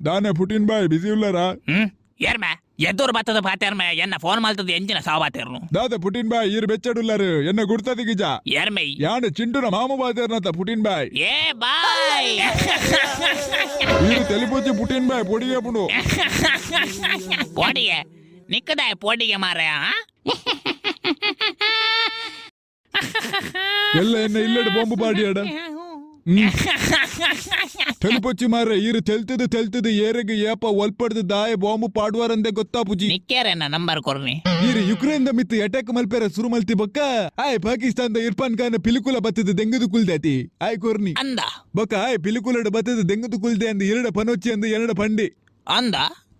ದಾನೆ ಪುಟಿನ್ ಬಾಯ್ ಬಿಸಿ ಉಳ್ಳಾರಾ ಏರ್ಮೆ ಎದ್ದೂರು ಬತ್ತದ ಪಾತೇರ್ಮೆ ಎನ್ನ ಫೋನ್ ಮಾಡ್ತದ ಎಂಚಿನ ಸಾವಾತೇರ್ನು ದಾದ ಪುಟಿನ್ ಬಾಯ್ ಈರು ಬೆಚ್ಚಡುಲ್ಲಾರು ಎನ್ನ ಗುಡ್ತದಿ ಗಿಜ ಏರ್ಮೈ ಯಾಣ ಚಿಂಟುನ ಮಾಮ ಬಾತೇರ್ನತ ಪುಟಿನ್ ಬಾಯ್ ಏ ಬಾಯ್ ಈರು ತೆಲಿಪೋಚಿ ಪುಟಿನ್ ಬಾಯ್ ಪೊಡಿಗೆ ಪುಂಡು ಪೋಡಿಗೆ ನಿಕ್ಕದಾಯ ಪೋಡಿಗೆ ಮಾರ ಎಲ್ಲ ಎನ್ನ ಇಲ್ಲಡ ಬಾಂಬು ಪಾಡಿಯಾಡ ತೆಲಿಪೊಚ್ಚಿ ಮಾರ್ರೆ ಈರು ತೆಲ್ತದು ಏರೆಗೆ ಏಪ ಒಲ್ಪಡ್ದು ದಾಯ ಬಾಂಬು ಪಾಡುವಾರಂದೆ ಗೊತ್ತಾ ಪುಜಿ ನಿಕ್ಕೇರೆನ್ನ ನಂಬರ್ ಕೊರ್ನಿ ಈರು ಯುಕ್ರೇನ್ ದ ಮಿತ್ತು ಅಟ್ಯಾಕ್ ಮಲ್ಪೇರ ಶುರು ಮಲ್ತಿ ಬೊಕ್ಕ ಆಯ್ ಪಾಕಿಸ್ತಾನದ ಇರ್ಫಾನ್ ಖಾನ್ ಪಿಲಿಕುಲ ಬತ್ತದ ದೆಂಗದು ಕುಲ್ದಾತಿ ಆಯ್ ಕೊರ್ನಿ ಅಂದ ಬೊಕ್ಕ ಆಯ್ ಪಿಲಿಕುಲಡ ಬತ್ತದ ದೆಂಗದು ಕುಲ್ದೆ ಅಂದ ಎರಡ ಪನೊಚ್ಚಿ ಅಂದ ಎರಡ ಪಂಡಿ ಅಂದ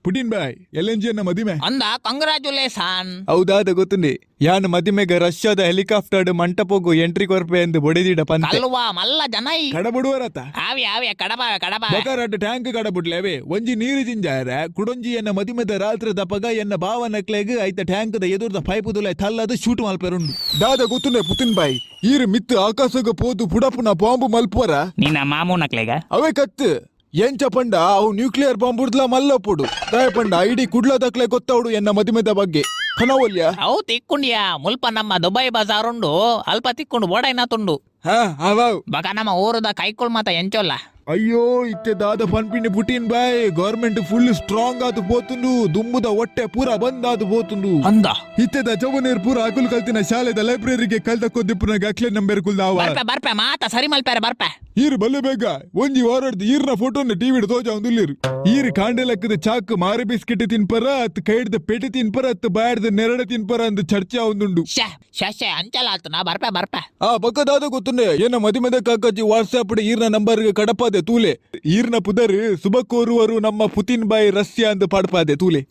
ಪುಟಿನ್ ಬಾಯ್ LNG ಅನ್ನ ಮದಿಮೆ ಅಂದ ಕಂಗ್ರಾಚುಲೇಷನ್ ಹೌದಾದ ಗೊತ್ತುಂಡಿ ಯಾನ್ ಮದಿಮೆಗ ರಷ್ಯಾದ ಹೆಲಿಕಾಪ್ಟರ್ ಮಂಟಪೋಗು ಎಂಟ್ರಿ ಕೊರ್ಪೆ ಎಂದು ಬೊಡೆದಿಡ ಪಂತೆ ಕಲ್ವಾ ಮಲ್ಲ ಜನೈ ಕಡಬುಡುವರತ ಆವಿ ಕಡಬ ಬಕರಡ್ಡ ಟ್ಯಾಂಕ್ ಕಡಬುಡ್ಲೇವೆ ಒಂಜಿ ನೀರು ಜಿಂಜಾರ ಕುಡೊಂಜಿ ಎನ್ನ ಮದಿಮೆದ ರಾತ್ರಿ ದಪಗ ಎನ್ನ ಭಾವನಕ್ಲೆಗ್ ಐತ ಟ್ಯಾಂಕ್ ದ ಎದುರ್ದ ಪೈಪು ದುಲೆ ತಲ್ಲದು ಶೂಟ್ ಮಲ್ಪೆರುಂಡು ದಾದ ಗೊತ್ತುಂಡೆ ಪುತಿನ್ ಬಾಯ್ ಈರು ಮಿತ್ತು ಆಕಾಶಗ ಪೋದು ಪುಡಪುನ ಬಾಂಬು ಮಲ್ಪುವರ ನಿನ್ನ ಮಾಮೂ ನಕ್ಲೆಗ ಅವೇ ಕತ್ತು ಎಂಚ ಪಂಡ ಅವು ನ್ಯೂಕ್ಲಿಯರ್ ಬಾಂಬ್ ಉಡ್ದ್ಲ ಮಲ್ಲಪ್ಪುಡು ದಯ ಪಂಡ ಇಡೀ ಕುಡ್ಲ ದಕ್ಲೆ ಗೊತ್ತವಡು ಎನ್ನ ಮದಿಮೆದ ಬಗ್ಗೆ ಕನವಲ್ಯ ಅವು ತಿಕ್ಕೊಂಡ್ಯಾ ಮುಲ್ಪ ನಮ್ಮ ದುಬೈ ಬಜಾರುಂಡು ಅಲ್ಪ ತಿಕ್ಕೊಂಡು ಬೋಡೈನ ತುಂಡು ಹಾ ಅವಾವ್ ಬಕ ನಮ್ಮ ಊರದ ಕೈಕೊಳ್ ಮಾತ ಎಂಚೋಲ್ಲ ಅಯ್ಯೋ ಇತ್ತೆ ದಾದ ಪನ್ಪಿನಿ ಪುಟಿನ್ ಬಾಯ್ ಗವರ್ಮೆಂಟ್ ಫುಲ್ ಸ್ಟ್ರಾಂಗ್ ಆತು ಪೋತುಂಡು ದುಮ್ಮುದ ಹೊಟ್ಟೆ ಪೂರ ಬಂದಾದು ಪೋತುಂಡು ಅಂದ ಇತ್ತೆದ ಚವನೇರ್ ಪೂರ ಅಕುಲ್ ಕಲ್ತಿನ ಶಾಲೆದ ಲೈಬ್ರರಿಗೆ ಕಲ್ತ ಕೊದ್ದಿಪ್ಪುನಾಗ ಅಕ್ಲೆ ನಂಬರ್ ಕುಲ್ದಾವ ಬರ್ಪೆ ಮಾತ ಸರಿ ಮಲ್ಪೇರೆ ಬರ್ಪೆ ಈರು ಬಲ್ಲೆ ಬೇಗ ಒಂಜಿ ವಾರಡ್ದು ಈರ್ನ ಫೋಟೋನ ಟಿವಿಡ್ ತೋಜ ಒಂದುಲ್ಲಿರು ಈರು ಕಾಂಡೆ ಲೆಕ್ಕದ ಚಾಕ್ ಮಾರಿ ಬಿಸ್ಕೆಟ್ ತಿನ್ಪರ ಅತ್ ಕೈಡ್ದ ಪೆಟಿ ತಿನ್ಪರ ಅತ್ ಬಾಯ್ದ ನೆರಳೆ ತಿನ್ಪರ ಅಂದ್ ಚರ್ಚೆ ಒಂದುಂಡು ಶಶೆ ಅಂಚಲ ಆತು ನಾ ಬರ್ಪೆ ಆ ಪಕ್ಕದಾದ ಗೊತ್ತುಂಡೆ ಏನ ಮದಿಮೆದ ಕಾಕಜ್ಜಿ ವಾಟ್ಸ್ಆಪ್ ಈರ್ನ ನಂಬರ್ಗೆ ಕಡಪಾದೆ ತೂಲೆ ಈರ್ನ ಪುದರ್ ಸುಬಕೋರುವರು ನಮ್ಮ ಪುತಿನ್ ಬಾಯ್ ರಷ್ಯಾ ಅಂದ್ ಪಡ್ಪಾದೆ ತೂಲೆ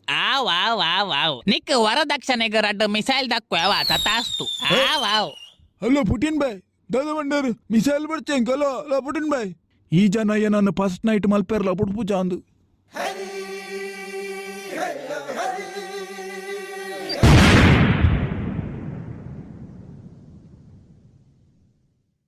ವಾವ್ ನಿಕ್ ವರದಕ್ಷಿಣೆಗೆ ರಡ್ಡು ಮಿಸೈಲ್ ದಕ್ಕು ತತಾಸ್ತು ವಾವ್ ಹಲೋ ಪುಟಿನ್ ಬಾಯ್ ದಾದ ಬಂಡಾರು ಮಿಸೈಲ್ ಬರ್ಚೇಂ ಕಲೋ ಲೋ ಪುಟಿನ್ ಬಾಯ್ ಈ ಜನ ಏನನ್ನ ಫಸ್ಟ್ ನೈಟ್ ಮಲ್ಪೇರ್ಲ ಪುಟ್ ಪೂಜಾ ಅಂದು